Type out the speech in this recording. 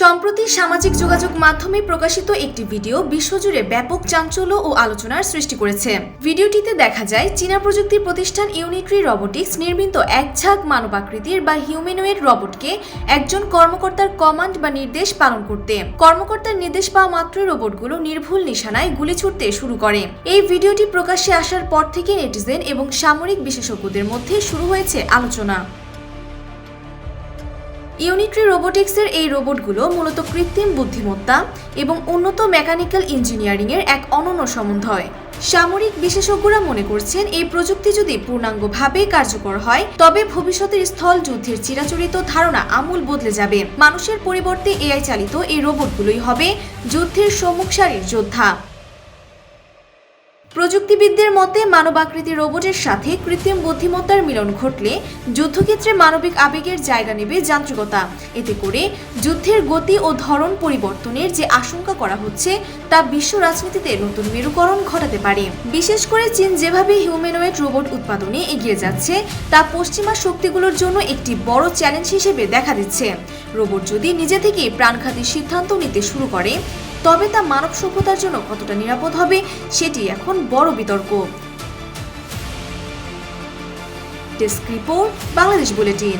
সম্প্রতি সামাজিক যোগাযোগ মাধ্যমে প্রকাশিত একটি ভিডিও বিশ্বজুড়ে ব্যাপক চাঞ্চল্য ও আলোচনার সৃষ্টি করেছে। ভিডিওটিতে দেখা যায় চীনা প্রযুক্তি প্রতিষ্ঠান ইউনিট্রি রোবোটিক্স নির্মিত এক ঝাঁক মানবাকৃতির বা হিউম্যানয়েড রোবটকে একজন কর্মকর্তার কমান্ড বা নির্দেশ পালন করতে। কর্মকর্তার নির্দেশ পাওয়া মাত্রই রোবটগুলো নির্ভুল নিশানায় গুলি ছুড়তে শুরু করে। এই ভিডিওটি প্রকাশ্যে আসার পর থেকে নেটিজেন এবং সামরিক বিশেষজ্ঞদের মধ্যে শুরু হয়েছে আলোচনা। ইউনিট্রি রোবোটিক্সের এই রোবটগুলো মূলত কৃত্রিম বুদ্ধিমত্তা এবং উন্নত মেকানিক্যাল ইঞ্জিনিয়ারিংয়ের এক অনন্য সমন্বয়। সামরিক বিশেষজ্ঞরা মনে করছেন এই প্রযুক্তি যদি পূর্ণাঙ্গভাবে কার্যকর হয় তবে ভবিষ্যতের স্থল যুদ্ধের চিরাচরিত ধারণা আমূল বদলে যাবে। মানুষের পরিবর্তে এআই চালিত এই রোবটগুলোই হবে যুদ্ধের সম্মুখ সারির যোদ্ধা। প্রযুক্তিবিদদের মতে মানবাকৃতি রোবটের সাথে কৃত্রিম বুদ্ধিমত্তার মিলন ঘটলে যুদ্ধক্ষেত্রে মানবিক আবেগের জায়গা নেবে যান্ত্রিকতা। এতে করে যুদ্ধের গতি ও ধরন পরিবর্তনের যে আশঙ্কা করা হচ্ছে তা বিশ্ব রাজনীতিতে নতুন মেরুকরণ ঘটাতে পারে। বিশেষ করে চীন যেভাবে হিউম্যানয়েড রোবট উৎপাদনে এগিয়ে যাচ্ছে তা পশ্চিমা শক্তিগুলোর জন্য একটি বড় চ্যালেঞ্জ হিসেবে দেখা দিচ্ছে। রোবট যদি নিজে থেকেই প্রাণঘাতী সিদ্ধান্ত নিতে শুরু করে তবে তা মানব সভ্যতার জন্য কতটা নিরাপদ হবে সেটি এখন বড় বিতর্ক। Desk report, Bangladesh bulletin.